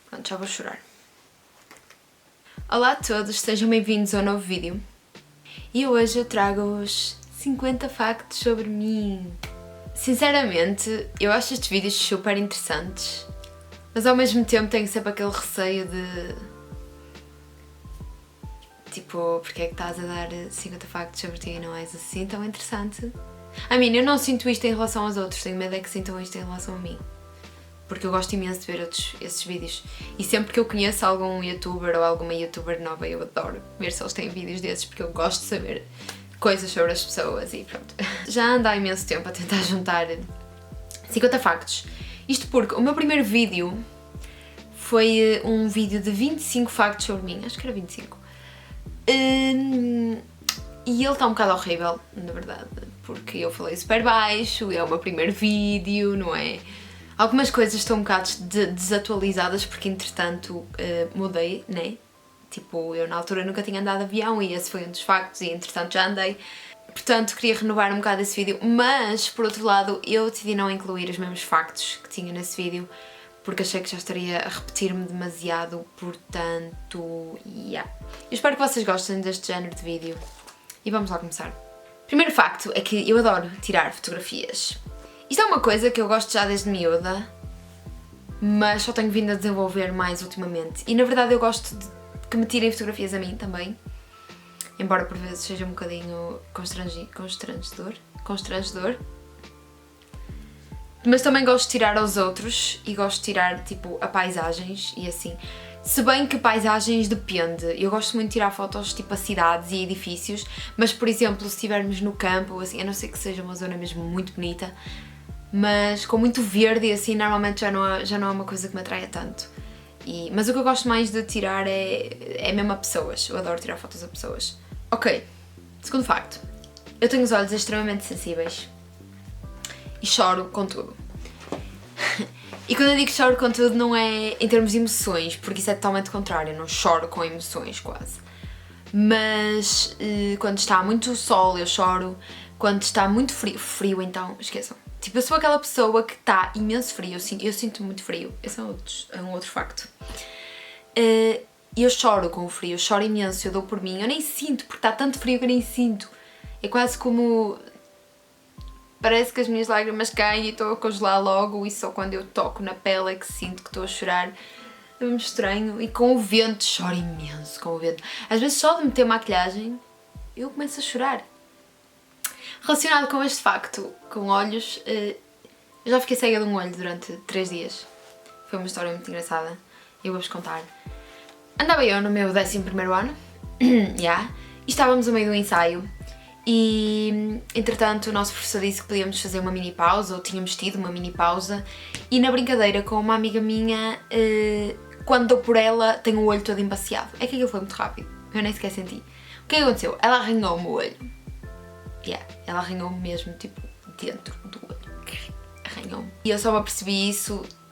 Pronto, já vou chorar. Olá a todos, sejam bem-vindos ao novo vídeo. E hoje eu trago-vos 50 factos sobre mim. Sinceramente, eu acho estes vídeos super interessantes, mas ao mesmo tempo tenho sempre aquele receio de... Tipo, porque é que estás a dar 50 factos sobre ti e não és assim tão interessante? Eu não sinto isto em relação aos outros, tenho medo é que sintam isto em relação a mim. Porque eu gosto imenso de ver esses vídeos. E sempre que eu conheço algum youtuber ou alguma youtuber nova, eu adoro ver se eles têm vídeos desses, porque eu gosto de saber coisas sobre as pessoas e pronto. Já ando há imenso tempo a tentar juntar 50 factos. Isto porque o meu primeiro vídeo foi um vídeo de 25 factos sobre mim, acho que era 25. E ele está um bocado horrível, na verdade, porque eu falei super baixo, é o meu primeiro vídeo, não é? Algumas coisas estão um bocado desatualizadas porque entretanto mudei, né? Tipo, eu na altura nunca tinha andado de avião e esse foi um dos factos e entretanto já andei. Portanto, queria renovar um bocado esse vídeo, mas por outro lado eu decidi não incluir os mesmos factos que tinha nesse vídeo porque achei que já estaria a repetir-me demasiado, portanto, yeah. Eu espero que vocês gostem deste género de vídeo e vamos lá começar. Primeiro facto é que eu adoro tirar fotografias. Isto é uma coisa que eu gosto já desde miúda, mas só tenho vindo a desenvolver mais ultimamente. E na verdade eu gosto de que me tirem fotografias a mim também, embora por vezes seja um bocadinho constrangedor. Mas também gosto de tirar aos outros e gosto de tirar tipo a paisagens e assim. Se bem que paisagens depende, eu gosto muito de tirar fotos tipo a cidades e edifícios, mas por exemplo se estivermos no campo, assim, a não ser que seja uma zona mesmo muito bonita, mas com muito verde e assim normalmente já não é uma coisa que me atraia tanto. Mas o que eu gosto mais de tirar é mesmo a pessoas, eu adoro tirar fotos a pessoas. Ok, segundo facto, eu tenho os olhos extremamente sensíveis e choro com tudo. E quando eu digo choro com tudo não é em termos de emoções, porque isso é totalmente contrário, eu não choro com emoções quase. Mas quando está muito sol eu choro, quando está muito frio então, esqueçam. Tipo, eu sou aquela pessoa que está imenso frio, eu sinto muito frio, esse é um outro facto. Eu choro com o frio, eu choro imenso, eu dou por mim, eu nem sinto, porque está tanto frio que eu nem sinto. É quase como... Parece que as minhas lágrimas caem e estou a congelar logo e só quando eu toco na pele é que sinto que estou a chorar. É mesmo estranho. E com o vento, choro imenso com o vento. Às vezes só de meter maquilhagem eu começo a chorar. Relacionado com este facto, com olhos, eu já fiquei cega de um olho durante 3 dias. Foi uma história muito engraçada. Eu vou-vos contar. Andava eu no meu 11º ano, e estávamos no meio do ensaio. E, entretanto, o nosso professor disse que podíamos fazer uma mini pausa, ou tínhamos tido uma mini pausa, e na brincadeira com uma amiga minha, quando dou por ela, tenho o olho todo embaciado. É que aquilo foi muito rápido, eu nem sequer senti. O que aconteceu? Ela arranhou-me o olho. Ela arranhou-me mesmo, tipo, dentro do olho. Arranhou-me. E eu só me apercebi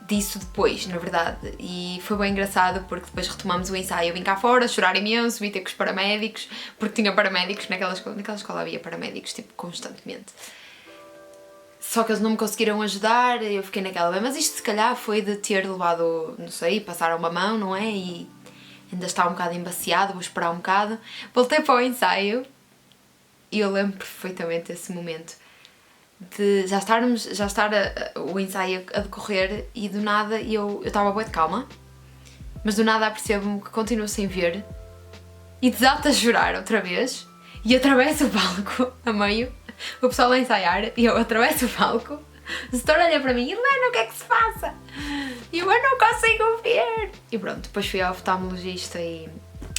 disso depois, na verdade, e foi bem engraçado porque depois retomamos o ensaio, eu vim cá fora, chorar imenso, vim ter com os paramédicos, porque tinha paramédicos, naquela escola havia paramédicos, tipo, constantemente. Só que eles não me conseguiram ajudar, eu fiquei naquela, mas isto se calhar foi de ter levado, não sei, passaram uma mão, não é? E ainda está um bocado embaciado, vou esperar um bocado. Voltei para o ensaio e eu lembro perfeitamente desse momento. De já estar o ensaio a decorrer e do nada eu estava bem de calma, mas do nada apercebo-me que continuo sem ver e desato a chorar outra vez e atravesso o palco a meio, o pessoal a ensaiar e eu atravesso o palco, o setor olha para mim e Helena, o que é que se passa? E eu não consigo ver! E pronto, depois fui ao oftalmologista e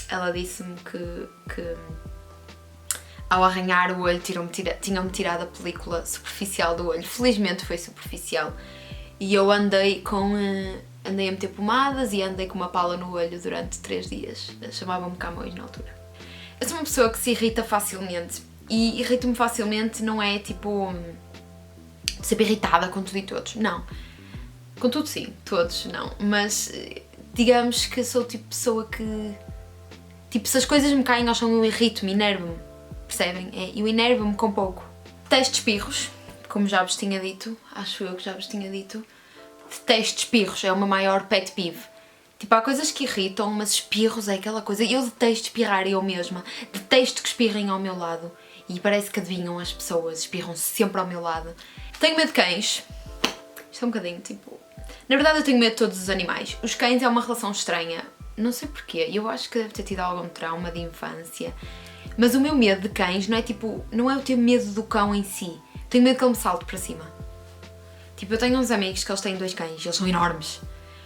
ela disse-me que ao arranhar o olho tinham-me tirado a película superficial do olho. Felizmente foi superficial. E eu andei a meter pomadas e andei com uma pala no olho durante 3 dias. Chamavam-me Camões na altura. Eu sou uma pessoa que se irrita facilmente. E irrito-me facilmente não é tipo... sempre irritada com tudo e todos. Não. Com tudo sim, todos não. Mas digamos que sou tipo pessoa que... Tipo, se as coisas me caem ao chão eu irrito-me, enervo-me. Percebem? Eu enervo-me com pouco. Detesto espirros, como já vos tinha dito, acho eu que já vos tinha dito. Detesto espirros, é o meu maior pet peeve. Tipo, há coisas que irritam, mas espirros é aquela coisa. Eu detesto espirrar eu mesma. Detesto que espirrem ao meu lado. E parece que adivinham as pessoas, espirram sempre ao meu lado. Tenho medo de cães. Isto é um bocadinho, tipo... Na verdade eu tenho medo de todos os animais. Os cães é uma relação estranha. Não sei porquê. Eu acho que deve ter tido algum trauma de infância. Mas o meu medo de cães não é tipo... Não é o ter medo do cão em si. Tenho medo que ele me salte para cima. Tipo, eu tenho uns amigos que eles têm 2 cães. Eles são enormes.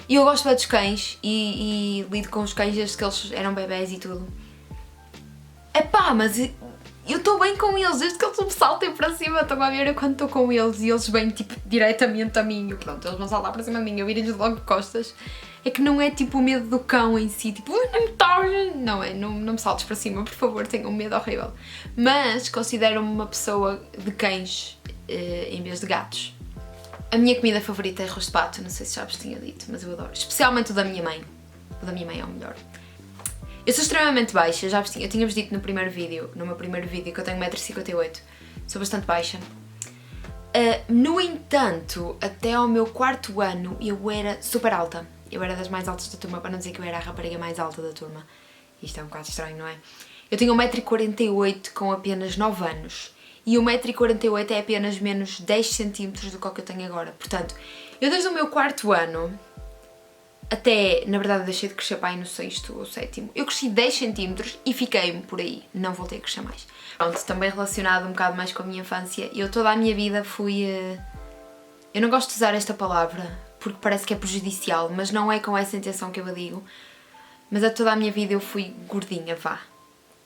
E eu gosto bem dos cães. E lido com os cães desde que eles eram bebés e tudo. Epá, mas... Eu estou bem com eles, desde que eles me saltem para cima, estão a ver eu quando estou com eles e eles vêm tipo diretamente a mim, eu, pronto, eles vão saltar para cima de mim, eu viro-lhes logo de costas. É que não é tipo o medo do cão em si, tipo, não é, não me saltes para cima, por favor, tenho um medo horrível. Mas considero-me uma pessoa de cães em vez de gatos. A minha comida favorita é arroz de pato, não sei se já vos tinha dito, mas eu adoro, especialmente o da minha mãe. O da minha mãe é o melhor. Eu sou extremamente baixa, eu tinha-vos dito no meu primeiro vídeo que eu tenho 1,58m, sou bastante baixa. No entanto, até ao meu 4º ano eu era super alta. Eu era das mais altas da turma, para não dizer que eu era a rapariga mais alta da turma. Isto é um bocado estranho, não é? Eu tinha 1,48m com apenas 9 anos. E 1,48m é apenas menos 10 cm do que eu tenho agora. Portanto, eu desde o meu 4º ano... Até, na verdade, eu deixei de crescer para aí no 6º ou 7º. Eu cresci 10 cm e fiquei-me por aí. Não voltei a crescer mais. Pronto, também relacionado um bocado mais com a minha infância. Eu toda a minha vida fui... Eu não gosto de usar esta palavra, porque parece que é prejudicial, mas não é com essa intenção que eu a digo. Mas a toda a minha vida eu fui gordinha, vá.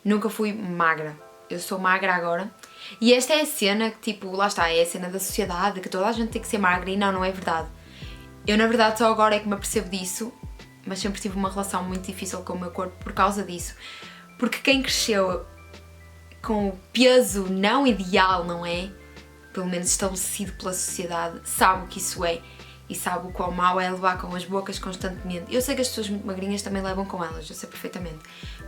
Nunca fui magra. Eu sou magra agora. E esta é a cena que, tipo, lá está, é a cena da sociedade, que toda a gente tem que ser magra e não é verdade. Eu, na verdade, só agora é que me apercebo disso, mas sempre tive uma relação muito difícil com o meu corpo por causa disso. Porque quem cresceu com o peso não ideal, não é? Pelo menos estabelecido pela sociedade, sabe o que isso é. E sabe o quão mau é levar com as bocas constantemente. Eu sei que as pessoas muito magrinhas também levam com elas, eu sei perfeitamente.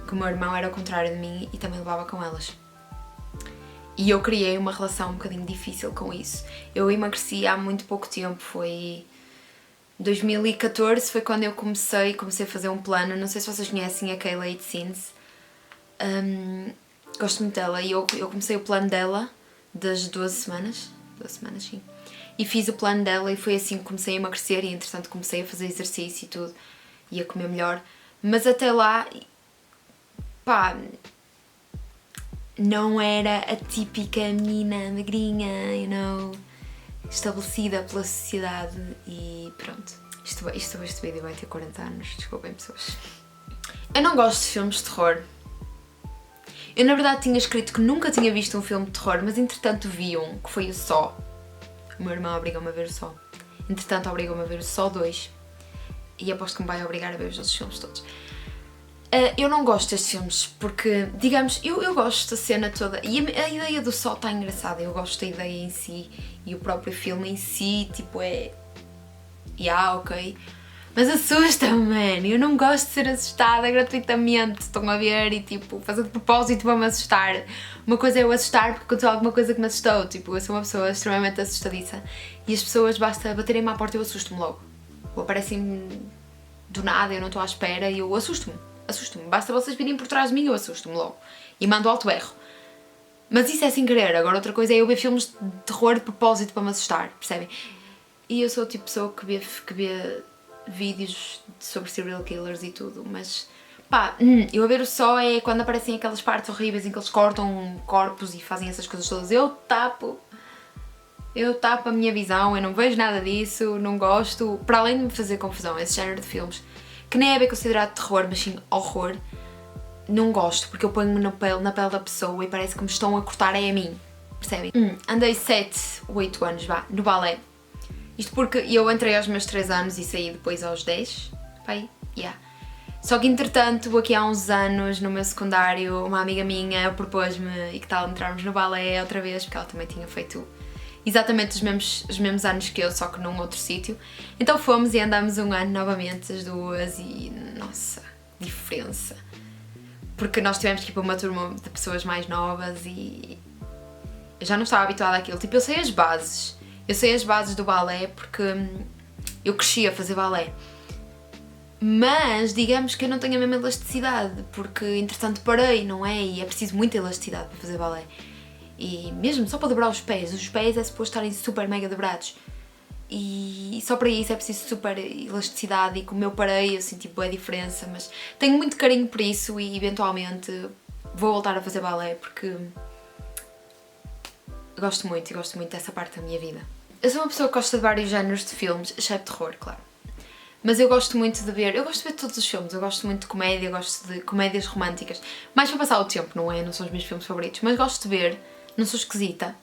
Que o meu irmão era ao contrário de mim e também levava com elas. E eu criei uma relação um bocadinho difícil com isso. Eu emagreci há muito pouco tempo, foi... 2014 foi quando eu comecei a fazer um plano, não sei se vocês conhecem a Kayla Itsines, gosto muito dela e eu comecei o plano dela das 12 semanas sim, e fiz o plano dela e foi assim que comecei a emagrecer e entretanto comecei a fazer exercício e tudo, e a comer melhor, mas até lá, pá, não era a típica menina magrinha, you know, estabelecida pela sociedade e pronto. Este vídeo vai ter 40 anos, desculpem pessoas. Eu não gosto de filmes de terror. Eu na verdade tinha escrito que nunca tinha visto um filme de terror, mas entretanto vi um, que foi o Saw. O meu irmão obrigou-me a ver o Saw. Entretanto obrigou-me a ver o Saw 2. E aposto que me vai obrigar a ver os outros filmes todos. Eu não gosto destes filmes porque, digamos, eu gosto da cena toda e a ideia do Saw está engraçada, eu gosto da ideia em si e o próprio filme em si, tipo, é... ok. Mas assusta-me, man, eu não gosto de ser assustada gratuitamente, estão a ver, e tipo, fazer de propósito para me assustar. Uma coisa é eu assustar porque aconteceu alguma coisa que me assustou, tipo, eu sou uma pessoa extremamente assustadiça e as pessoas basta baterem-me à porta e eu assusto-me logo. Ou aparecem do nada, eu não estou à espera e eu assusto-me. Basta vocês virem por trás de mim, eu assusto-me logo. E mando alto berro. Mas isso é sem querer. Agora outra coisa é eu ver filmes de terror de propósito para me assustar, percebem? E eu sou o tipo de pessoa que vê vídeos sobre serial killers e tudo, mas pá, eu a ver o só é quando aparecem aquelas partes horríveis em que eles cortam corpos e fazem essas coisas todas. Eu tapo a minha visão, eu não vejo nada disso, não gosto. Para além de me fazer confusão, esse género de filmes, que nem é bem considerado terror, mas sim horror, não gosto, porque eu ponho-me na pele da pessoa e parece que me estão a cortar a mim, percebem? Andei 7 ou 8 anos, vá, no balé. Isto porque eu entrei aos meus 3 anos e saí depois aos 10, pai, yeah. Só que entretanto, aqui há uns anos, no meu secundário, uma amiga minha propôs-me e que tal entrarmos no balé outra vez, porque ela também tinha feito exatamente os mesmos anos que eu, só que num outro sítio. Então fomos e andámos um ano novamente, as duas, e nossa, diferença. Porque nós tivemos que ir para uma turma de pessoas mais novas e eu já não estava habituada àquilo. Tipo, eu sei as bases do balé porque eu cresci a fazer balé. Mas digamos que eu não tenho a mesma elasticidade, porque entretanto parei, não é? E é preciso muita elasticidade para fazer balé. E mesmo só para dobrar os pés é suposto estarem super mega dobrados. E só para isso é preciso super elasticidade, e como eu parei, eu senti boa diferença, mas tenho muito carinho por isso e eventualmente vou voltar a fazer balé porque gosto muito dessa parte da minha vida. Eu sou uma pessoa que gosta de vários géneros de filmes, exceto terror, claro. Mas eu gosto muito de ver, eu gosto de ver todos os filmes, eu gosto muito de comédia, gosto de comédias românticas, mais para passar o tempo, não é? Não são os meus filmes favoritos, mas gosto de ver, não sou esquisita.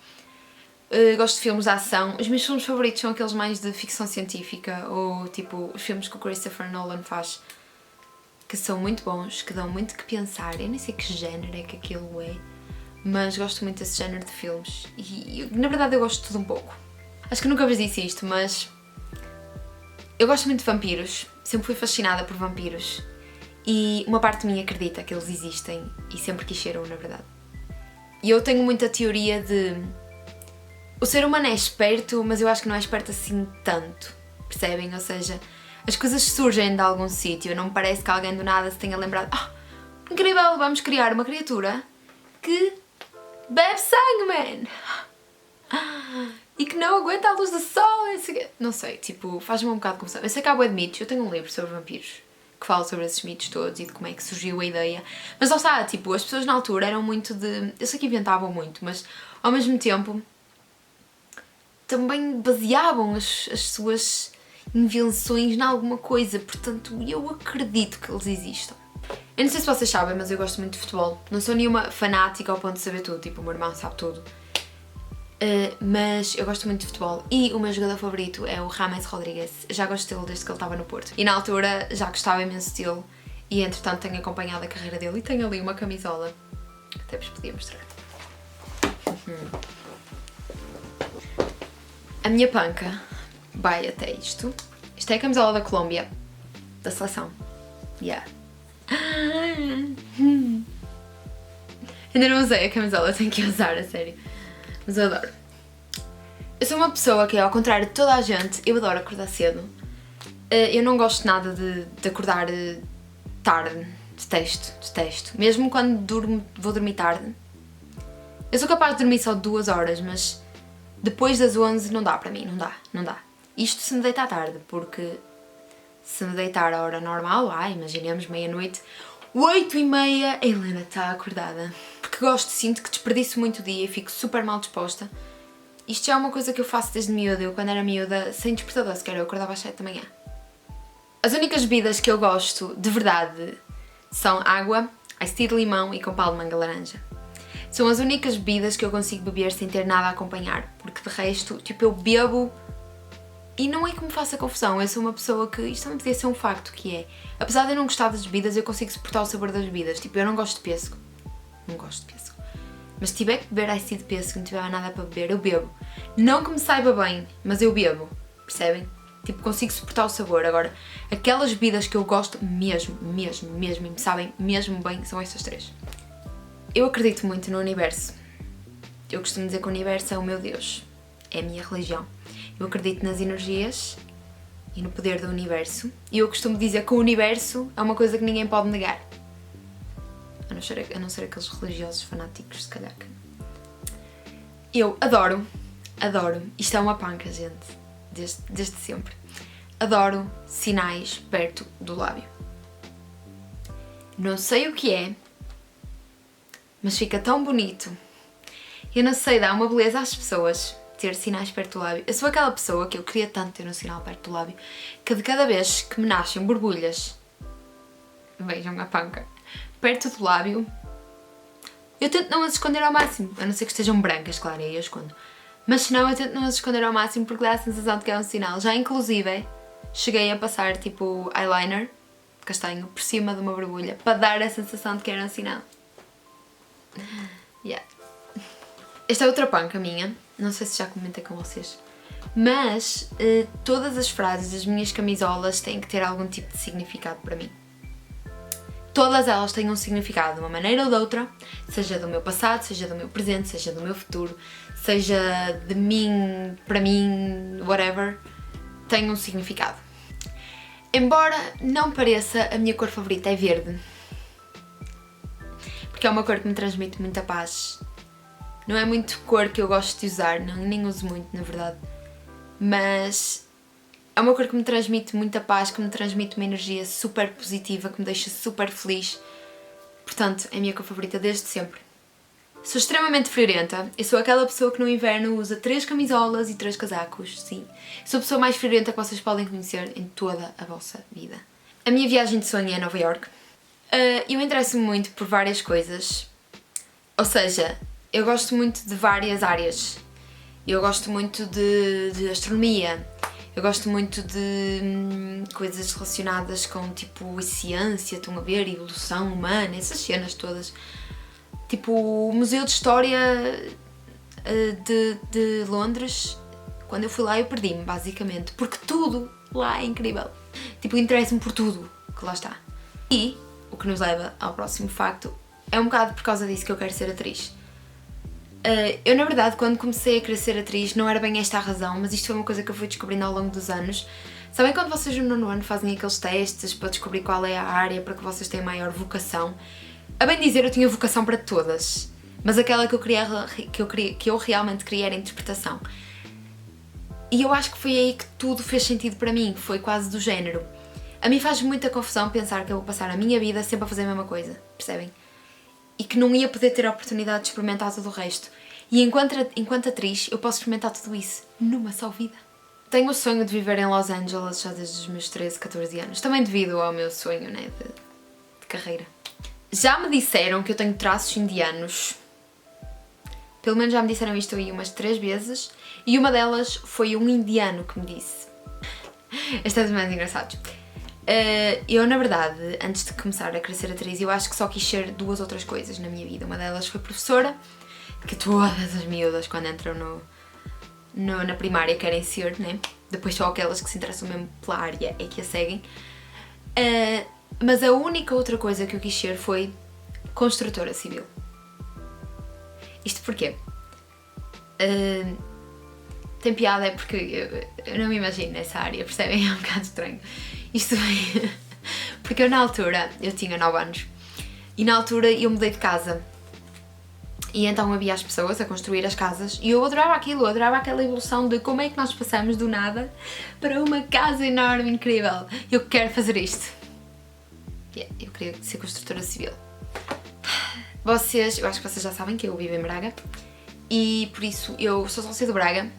Gosto de filmes de ação. Os meus filmes favoritos são aqueles mais de ficção científica ou tipo os filmes que o Christopher Nolan faz, que são muito bons, que dão muito que pensar. Eu nem sei que género é que aquilo é, mas gosto muito desse género de filmes e na verdade eu gosto de tudo um pouco. Acho que nunca vos disse isto, mas eu gosto muito de vampiros, sempre fui fascinada por vampiros e uma parte de mim acredita que eles existem e sempre quis ser um, na verdade. E eu tenho muita teoria de o ser humano é esperto, mas eu acho que não é esperto assim tanto, percebem? Ou seja, as coisas surgem de algum sítio, não me parece que alguém do nada se tenha lembrado incrível, vamos criar uma criatura que bebe sangue, man! E que não aguenta a luz do sol, não sei, tipo, faz-me um bocado de confusão. Eu sei que há bué de mitos, eu tenho um livro sobre vampiros que fala sobre esses mitos todos e de como é que surgiu a ideia, mas lá está, tipo, as pessoas na altura eram muito de... eu sei que inventavam muito, mas ao mesmo tempo também baseavam as suas invenções em alguma coisa, portanto eu acredito que eles existam. Eu não sei se vocês sabem, mas eu gosto muito de futebol. Não sou nenhuma fanática ao ponto de saber tudo, tipo o meu irmão sabe tudo. Mas eu gosto muito de futebol e o meu jogador favorito é o James Rodrigues. Já gosto dele desde que ele estava no Porto. E na altura já gostava imenso dele e entretanto tenho acompanhado a carreira dele e tenho ali uma camisola que até vos podia mostrar. A minha panca vai até isto. Isto é a camisola da Colômbia, da seleção. Yeah. Ainda não usei a camisola, tenho que usar, a sério. Mas eu adoro. Eu sou uma pessoa que, ao contrário de toda a gente, eu adoro acordar cedo. Eu não gosto nada de acordar tarde. Detesto. Mesmo quando vou dormir tarde. Eu sou capaz de dormir só 2 horas, mas depois das 11 não dá para mim, não dá. Isto se me deitar tarde, porque se me deitar a hora normal, imaginemos meia-noite, 8h30, a Helena está acordada. Porque sinto que desperdiço muito o dia e fico super mal disposta. Isto já é uma coisa que eu faço desde miúda. Eu, quando era miúda, sem despertador sequer, eu acordava às 7 da manhã. As únicas bebidas que eu gosto, de verdade, são água, iced tea de limão e com pau de manga laranja. São as únicas bebidas que eu consigo beber sem ter nada a acompanhar, porque de resto, tipo, eu bebo e não é que me faça confusão. Eu sou uma pessoa que, isto também podia ser um facto, que é, apesar de eu não gostar das bebidas, eu consigo suportar o sabor das bebidas. Tipo, eu não gosto de pêssego. Não gosto de pêssego. Mas se tiver que beber iced tea de pêssego, não tiver mais nada para beber, eu bebo. Não que me saiba bem, mas eu bebo, percebem? Tipo, consigo suportar o sabor. Agora, aquelas bebidas que eu gosto mesmo, e me sabem mesmo bem, são estas 3. Eu acredito muito no universo. Eu costumo dizer que o universo é o meu Deus. É a minha religião. Eu acredito nas energias e no poder do universo. E eu costumo dizer que o universo é uma coisa que ninguém pode negar. A não ser aqueles religiosos fanáticos, se calhar. Eu adoro. Isto é uma panca, gente. Desde sempre. Adoro sinais perto do lábio. Não sei o que é, mas fica tão bonito. Eu não sei, dá uma beleza às pessoas ter sinais perto do lábio. Eu sou aquela pessoa que eu queria tanto ter um sinal perto do lábio, que de cada vez que me nascem borbulhas, vejam a panca, perto do lábio, eu tento não as esconder ao máximo, a não ser que estejam brancas, claro, aí eu escondo. Mas se não, eu tento não as esconder ao máximo porque dá a sensação de que é um sinal. Já inclusive cheguei a passar tipo eyeliner castanho por cima de uma borbulha para dar a sensação de que era um sinal. Yeah. Esta é outra panca minha, não sei se já comentei com vocês, mas todas as frases das minhas camisolas têm que ter algum tipo de significado para mim. Todas elas têm um significado de uma maneira ou de outra, seja do meu passado, seja do meu presente, seja do meu futuro, seja de mim, para mim, whatever, tem um significado. Embora não pareça, a minha cor favorita é verde. Porque é uma cor que me transmite muita paz. Não é muito cor que eu gosto de usar, não, nem uso muito, na verdade. Mas é uma cor que me transmite muita paz, que me transmite uma energia super positiva, que me deixa super feliz. Portanto, é a minha cor favorita desde sempre. Sou extremamente friorenta. Eu sou aquela pessoa que no inverno usa 3 camisolas e 3 casacos, sim. Sou a pessoa mais friorenta que vocês podem conhecer em toda a vossa vida. A minha viagem de sonho é a Nova Iorque. Eu interesso-me muito por várias coisas. Ou seja, eu gosto muito de várias áreas. Eu gosto muito de astronomia. Eu gosto muito de coisas relacionadas com tipo ciência, estão a ver, evolução humana, essas cenas todas. Tipo, o Museu de História de Londres, quando eu fui lá eu perdi-me, basicamente, porque tudo lá é incrível. Tipo, interesso-me por tudo que lá está. E, o que nos leva ao próximo facto, é um bocado por causa disso que eu quero ser atriz. Eu, na verdade, quando comecei a querer ser atriz, não era bem esta a razão, mas isto foi uma coisa que eu fui descobrindo ao longo dos anos. Sabem quando vocês no nono ano fazem aqueles testes para descobrir qual é a área para que vocês tenham maior vocação? A bem dizer, eu tinha vocação para todas, mas aquela que eu realmente queria era a interpretação. E eu acho que foi aí que tudo fez sentido para mim, foi quase do género. A mim faz muita confusão pensar que eu vou passar a minha vida sempre a fazer a mesma coisa, percebem? E que não ia poder ter a oportunidade de experimentar tudo o resto. E enquanto atriz, eu posso experimentar tudo isso numa só vida. Tenho o sonho de viver em Los Angeles já desde os meus 13, 14 anos, também devido ao meu sonho, né, de carreira. Já me disseram que eu tenho traços indianos. Pelo menos já me disseram isto aí umas 3 vezes. E uma delas foi um indiano que me disse. Estas são mais engraçados. Eu, na verdade, antes de começar a querer ser atriz, eu acho que só quis ser 2 outras coisas na minha vida. Uma delas foi professora, que todas as miúdas, quando entram na primária, querem ser, né? Depois só aquelas que se interessam mesmo pela área é que a seguem. Mas a única outra coisa que eu quis ser foi construtora civil. Isto porquê? Tem piada, é porque eu não me imagino nessa área, percebem? É um bocado estranho. Isto foi porque eu na altura, eu tinha 9 anos, e na altura eu mudei de casa. E então havia as pessoas a construir as casas e eu adorava aquilo, eu adorava aquela evolução de como é que nós passamos do nada para uma casa enorme, incrível. Eu quero fazer isto. Eu queria ser construtora civil. Eu acho que vocês já sabem que eu vivo em Braga e por isso eu sou sócia do Braga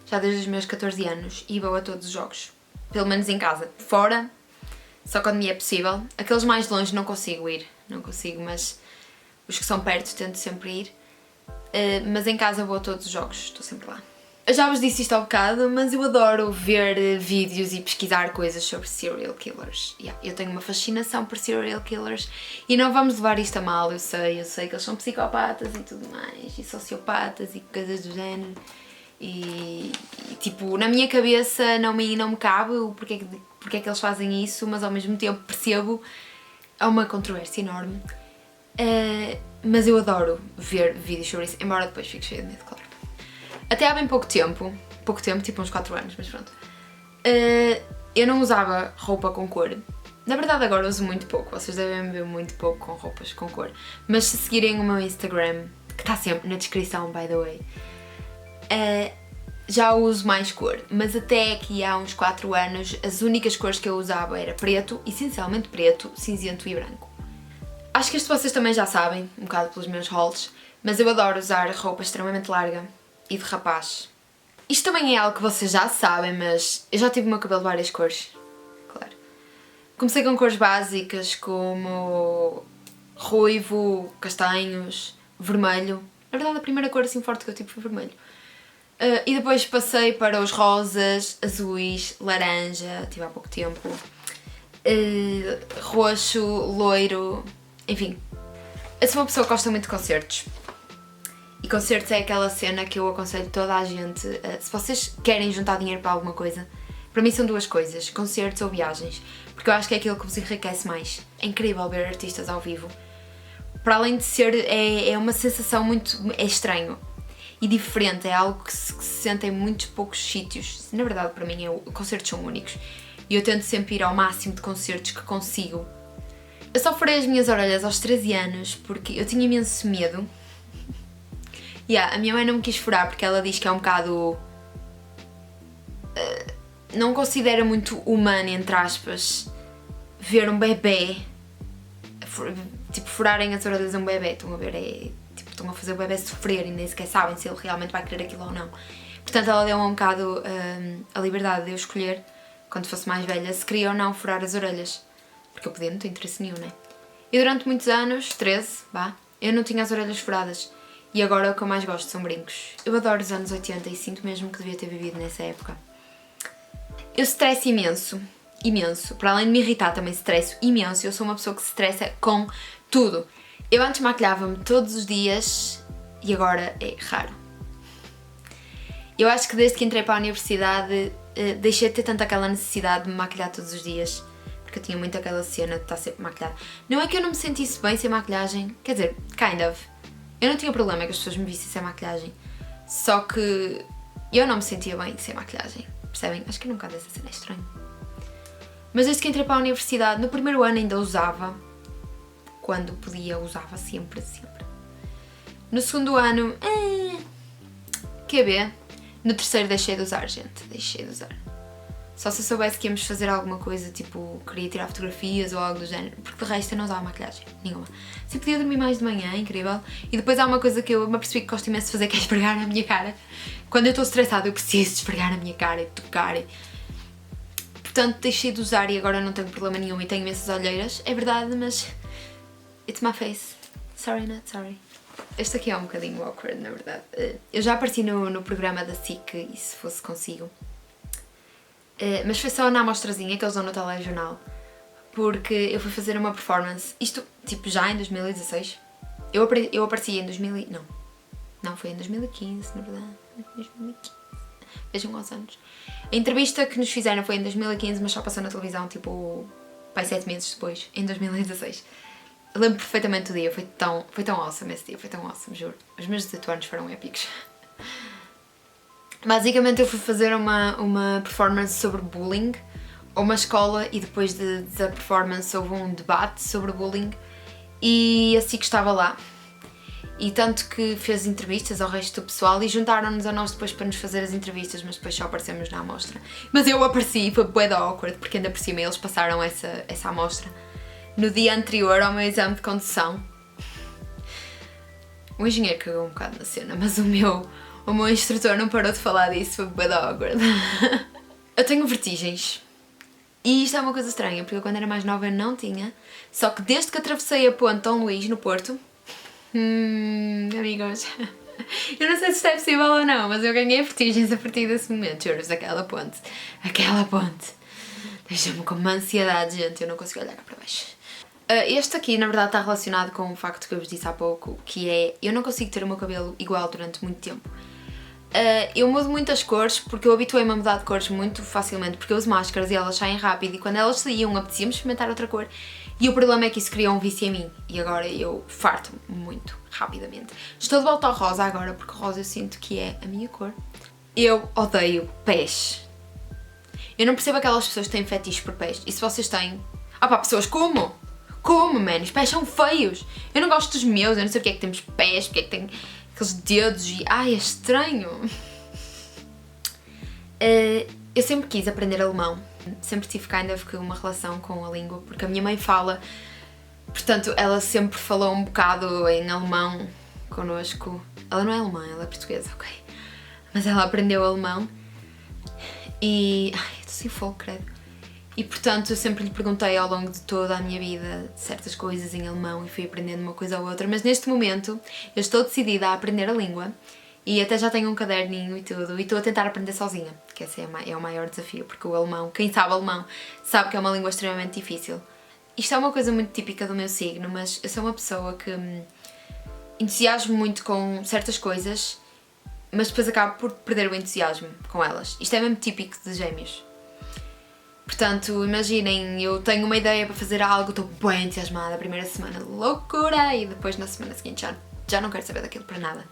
já desde os meus 14 anos e vou a todos os jogos, pelo menos em casa. Fora, só quando me é possível. Aqueles mais longe não consigo ir, mas os que são perto tento sempre ir. Mas em casa vou a todos os jogos, estou sempre lá. Eu já vos disse isto há bocado, mas eu adoro ver vídeos e pesquisar coisas sobre serial killers. Eu tenho uma fascinação por serial killers e não vamos levar isto a mal, eu sei que eles são psicopatas e tudo mais, e sociopatas e coisas do género. E tipo, na minha cabeça não me cabe o porque é que eles fazem isso, mas ao mesmo tempo percebo, há uma controvérsia enorme. Mas eu adoro ver vídeos sobre isso, embora depois fique cheia de medo, claro. Até há bem pouco tempo, tipo uns 4 anos, mas pronto, eu não usava roupa com cor. Na verdade agora uso muito pouco, vocês devem me ver muito pouco com roupas com cor. Mas se seguirem o meu Instagram, que está sempre na descrição, by the way, já uso mais cor. Mas até aqui há uns 4 anos, as únicas cores que eu usava era preto, essencialmente preto, cinzento e branco. Acho que isto vocês também já sabem, um bocado pelos meus hauls, mas eu adoro usar roupa extremamente larga e de rapaz. Isto também é algo que vocês já sabem, mas eu já tive o meu cabelo de várias cores, claro. Comecei com cores básicas como ruivo, castanhos, vermelho. Na verdade a primeira cor assim forte que eu tive foi vermelho. E depois passei para os rosas, azuis, laranja, tive há pouco tempo, roxo, loiro, enfim. Eu sou uma pessoa que gosta muito de concertos. E concertos é aquela cena que eu aconselho toda a gente, se vocês querem juntar dinheiro para alguma coisa, para mim são 2 coisas, concertos ou viagens, porque eu acho que é aquilo que vos enriquece mais. É incrível ver artistas ao vivo. Para além de ser, é uma sensação é estranho e diferente, é algo que se sente em muitos poucos sítios. Na verdade, para mim, concertos são únicos. e eu tento sempre ir ao máximo de concertos que consigo. Eu só furei as minhas orelhas aos 13 anos porque eu tinha imenso medo. A minha mãe não me quis furar porque ela diz que é um bocado... não considera muito humano, entre aspas, ver um bebê, tipo, furarem as orelhas a um bebê. Estão a ver, estão a fazer o bebê sofrer e nem sequer sabem se ele realmente vai querer aquilo ou não. Portanto, ela deu-me um bocado a liberdade de eu escolher, quando fosse mais velha, se queria ou não furar as orelhas. Porque eu podia não ter interesse nenhum, né? E durante muitos anos, 13, eu não tinha as orelhas furadas. E agora o que eu mais gosto são brincos. Eu adoro os anos 80 e sinto mesmo que devia ter vivido nessa época. Eu stresso imenso. Para além de me irritar, também stresso imenso. Eu sou uma pessoa que se estressa com tudo. Eu antes maquilhava-me todos os dias e agora é raro. Eu acho que desde que entrei para a universidade deixei de ter tanto aquela necessidade de me maquilhar todos os dias. Porque eu tinha muito aquela cena de estar sempre maquilhada. Não é que eu não me sentisse bem sem maquilhagem, quer dizer, kind of. Eu não tinha problema que as pessoas me vissem sem maquilhagem. Só que eu não me sentia bem sem maquilhagem. Percebem? Acho que nunca dessa cena é estranho. Mas desde que entrei para a universidade, no primeiro ano ainda usava. Quando podia, usava sempre. No segundo ano, QB. No terceiro deixei de usar, gente. Deixei de usar. Só se eu soubesse que íamos fazer alguma coisa, tipo, queria tirar fotografias ou algo do género. Porque de resto eu não usava maquilhagem nenhuma. Sempre podia dormir mais de manhã, incrível. E depois há uma coisa que eu me apercebi que gosto imenso de fazer, que é esfregar na minha cara. Quando eu estou estressada eu preciso de esfregar na minha cara e tocar. Portanto, deixei de usar e agora não tenho problema nenhum e tenho imensas olheiras. É verdade, mas... it's my face. Sorry, not sorry. Este aqui é um bocadinho awkward, na verdade. Eu já apareci no programa da SIC, e se fosse consigo. Mas foi só na amostrazinha que eles dão no telejornal. Porque eu fui fazer uma performance. Isto, tipo, já em 2016. Eu apareci em 2000... Não, foi em 2015, na verdade. 2015. Vejam quantos anos. A entrevista que nos fizeram foi em 2015, mas só passou na televisão, tipo, 7 meses depois, em 2016. Eu lembro perfeitamente do dia, foi tão awesome esse dia, foi tão awesome, juro. Os meus 18 anos foram épicos. Basicamente eu fui fazer uma performance sobre bullying a uma escola e depois da performance houve um debate sobre bullying e assim que estava lá. E tanto que fez entrevistas ao resto do pessoal e juntaram-nos a nós depois para nos fazer as entrevistas, mas depois só aparecemos na amostra. Mas eu apareci e foi bué da awkward, porque ainda por cima eles passaram essa amostra no dia anterior ao meu exame de condução. O engenheiro cagou um bocado na cena, mas o meu instrutor não parou de falar disso, foi bué da awkward. Eu tenho vertigens. E isto é uma coisa estranha, porque eu quando era mais nova eu não tinha. Só que desde que atravessei a ponte Dom Luís, no Porto... amigos, eu não sei se isto é possível ou não, mas eu ganhei vertigens a partir desse momento, juro-vos, aquela ponte deixa-me com uma ansiedade, gente, eu não consigo olhar cá para baixo. Este aqui na verdade está relacionado com o facto que eu vos disse há pouco, que é, eu não consigo ter o meu cabelo igual durante muito tempo. Eu mudo muitas cores porque eu habituei-me a mudar de cores muito facilmente, porque eu uso máscaras e elas saem rápido e quando elas saíam apetecia-me experimentar outra cor. E o problema é que isso criou um vício em mim e agora eu farto muito rapidamente. Estou de volta ao rosa agora porque o rosa eu sinto que é a minha cor. Eu odeio pés. Eu não percebo aquelas pessoas que têm fetiches por pés. E se vocês têm... pessoas como? Como, man? Os pés são feios. Eu não gosto dos meus, eu não sei porque é que temos pés, porque é que tem aqueles dedos e... é estranho. Eu sempre quis aprender alemão. Sempre tive uma relação com a língua, porque a minha mãe fala, portanto ela sempre falou um bocado em alemão connosco. Ela não é alemã, ela é portuguesa, ok? Mas ela aprendeu alemão e... estou sem fogo, credo. E portanto eu sempre lhe perguntei ao longo de toda a minha vida certas coisas em alemão e fui aprendendo uma coisa ou outra, mas neste momento eu estou decidida a aprender a língua. E até já tenho um caderninho e tudo, e estou a tentar aprender sozinha, que esse é o maior desafio, porque o alemão, quem sabe alemão, sabe que é uma língua extremamente difícil. Isto é uma coisa muito típica do meu signo, mas eu sou uma pessoa que entusiasmo muito com certas coisas, mas depois acabo por perder o entusiasmo com elas. Isto é mesmo típico de gêmeos. Portanto, imaginem, eu tenho uma ideia para fazer algo, estou bem entusiasmada, a primeira semana, loucura, e depois na semana seguinte já não quero saber daquilo para nada.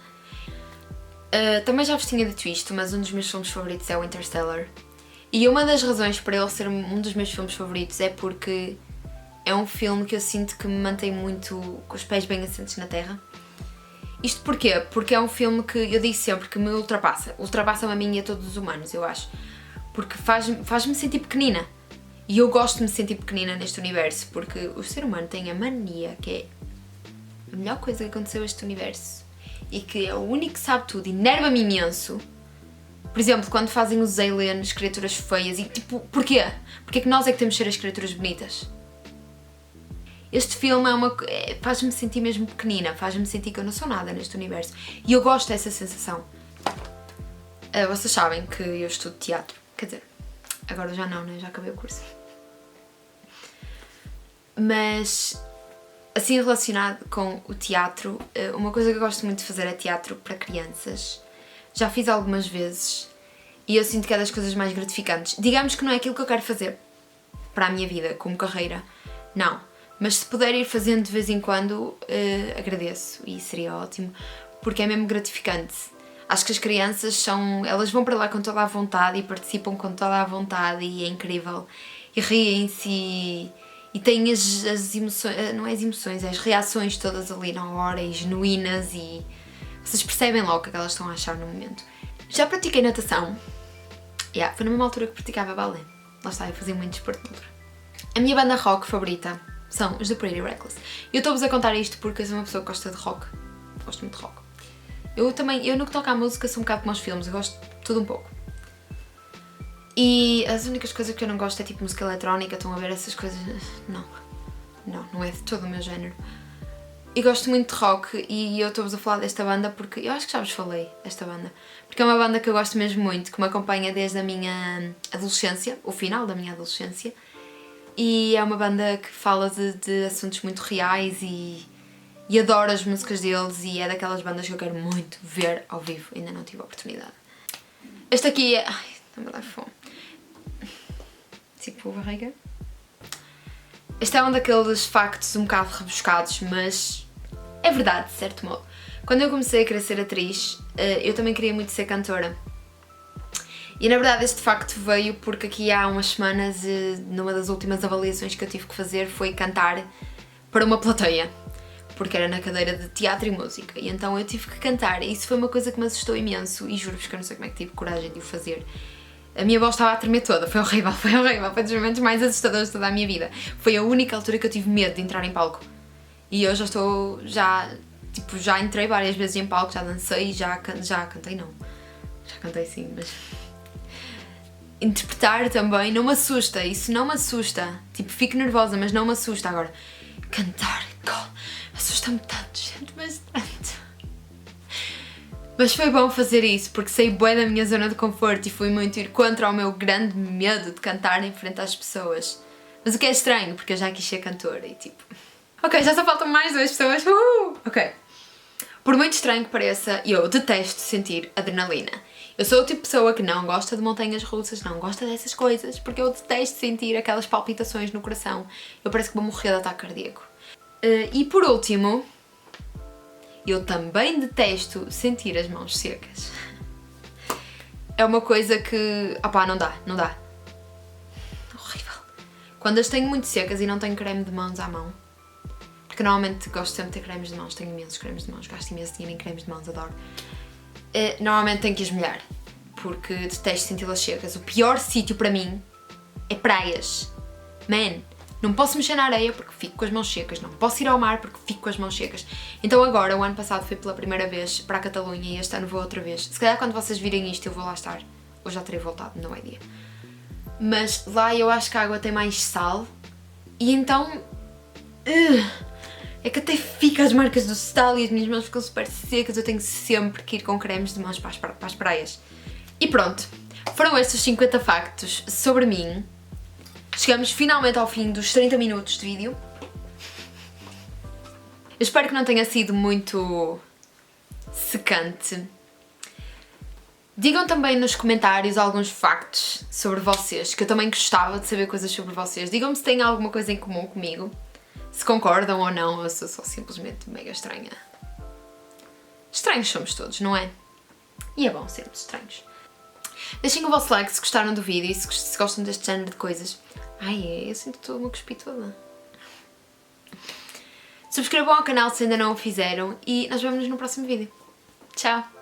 Também já vos tinha dito isto, mas um dos meus filmes favoritos é o Interstellar. E uma das razões para ele ser um dos meus filmes favoritos é porque é um filme que eu sinto que me mantém muito com os pés bem assentes na terra. Isto porquê? Porque é um filme que eu digo sempre que me ultrapassa. Ultrapassa-me a mim e a todos os humanos, eu acho. Porque faz-me sentir pequenina. E eu gosto de me sentir pequenina neste universo, porque o ser humano tem a mania, que é a melhor coisa que aconteceu a este universo, e que é o único que sabe tudo, e enerva-me imenso. Por exemplo, quando fazem os aliens, criaturas feias, e tipo, porquê? Porque é que nós é que temos de ser as criaturas bonitas? Este filme faz-me sentir mesmo pequenina, faz-me sentir que eu não sou nada neste universo. E eu gosto dessa sensação. Vocês sabem que eu estudo teatro, quer dizer, agora já não, né? Já acabei o curso. Mas, assim relacionado com o teatro, uma coisa que eu gosto muito de fazer é teatro para crianças. Já fiz algumas vezes e eu sinto que é das coisas mais gratificantes. Digamos que não é aquilo que eu quero fazer para a minha vida, como carreira, não. Mas se puder ir fazendo de vez em quando, agradeço e seria ótimo, porque é mesmo gratificante. Acho que as crianças elas vão para lá com toda a vontade e participam com toda a vontade e é incrível. E riem-se e têm as emoções, não é as emoções, é as reações todas ali na hora e genuínas e vocês percebem logo o que elas estão a achar no momento. Já pratiquei natação. Foi na mesma altura que praticava balé. Lá está, eu fazia muito desporto na altura. A minha banda rock favorita são os The Pretty Reckless. Eu estou-vos a contar isto porque eu sou uma pessoa que gosta de rock. Gosto muito de rock. Eu no que toca à música sou um bocado como aos filmes, eu gosto de tudo um pouco. E as únicas coisas que eu não gosto é tipo música eletrónica, estão a ver essas coisas? Não é de todo o meu género. E gosto muito de rock e eu estou-vos a falar desta banda porque eu acho que já vos falei desta banda. Porque é uma banda que eu gosto mesmo muito, que me acompanha desde a minha adolescência, o final da minha adolescência. E é uma banda que fala de assuntos muito reais e adoro as músicas deles e é daquelas bandas que eu quero muito ver ao vivo, ainda não tive a oportunidade. Este aqui é... Ai, não me dá fome. Tipo barriga. Este é um daqueles factos um bocado rebuscados, mas é verdade, de certo modo. Quando eu comecei a querer ser atriz, eu também queria muito ser cantora. E na verdade este facto veio porque aqui há umas semanas, numa das últimas avaliações que eu tive que fazer, foi cantar para uma plateia. Porque era na cadeira de teatro e música. E então eu tive que cantar. E isso foi uma coisa que me assustou imenso. E juro-vos que eu não sei como é que tive coragem de o fazer. A minha voz estava a tremer toda. Foi horrível. Foi dos momentos mais assustadores de toda a minha vida. Foi a única altura que eu tive medo de entrar em palco. E eu já entrei várias vezes em palco, já dancei, já cantei não. Já cantei sim, mas... Interpretar também não me assusta. Isso não me assusta. Tipo, fico nervosa, mas não me assusta. Agora, cantar, assusta-me tanto, gente, bastante. Mas foi bom fazer isso, porque saí bué da minha zona de conforto e fui muito ir contra o meu grande medo de cantar em frente às pessoas. Mas o que é estranho, porque eu já quis ser cantora e tipo... Ok, já só faltam mais 2 pessoas. Ok. Por muito estranho que pareça, eu detesto sentir adrenalina. Eu sou o tipo de pessoa que não gosta de montanhas russas, não gosta dessas coisas, porque eu detesto sentir aquelas palpitações no coração. Eu parece que vou morrer de ataque cardíaco. E por último, eu também detesto sentir as mãos secas. É uma coisa que... não dá. Horrível. Quando as tenho muito secas e não tenho creme de mãos à mão, porque normalmente gosto sempre de ter cremes de mãos, tenho imensos cremes de mãos, gasto imenso dinheiro em cremes de mãos, adoro. Normalmente tenho que as molhar, porque detesto senti-las secas. O pior sítio para mim é praias. Não posso mexer na areia porque fico com as mãos secas, não posso ir ao mar porque fico com as mãos secas. Então agora, o ano passado fui pela primeira vez para a Catalunha e este ano vou outra vez. Se calhar quando vocês virem isto eu vou lá estar, ou já terei voltado, não é dia. Mas lá eu acho que a água tem mais sal e então... é que até fica as marcas do sal e as minhas mãos ficam super secas, eu tenho sempre que ir com cremes de mãos para as praias. E pronto, foram estes 50 factos sobre mim. Chegamos finalmente ao fim dos 30 minutos de vídeo. Eu espero que não tenha sido muito secante. Digam também nos comentários alguns factos sobre vocês, que eu também gostava de saber coisas sobre vocês. Digam-me se têm alguma coisa em comum comigo, se concordam ou não, eu sou só simplesmente mega estranha. Estranhos somos todos, não é? E é bom sermos estranhos. Deixem o vosso like se gostaram do vídeo e se gostam deste género de coisas. Ai, eu sinto que estou a cuspir toda. Subscrevam ao canal se ainda não o fizeram e nós vemos-nos no próximo vídeo. Tchau!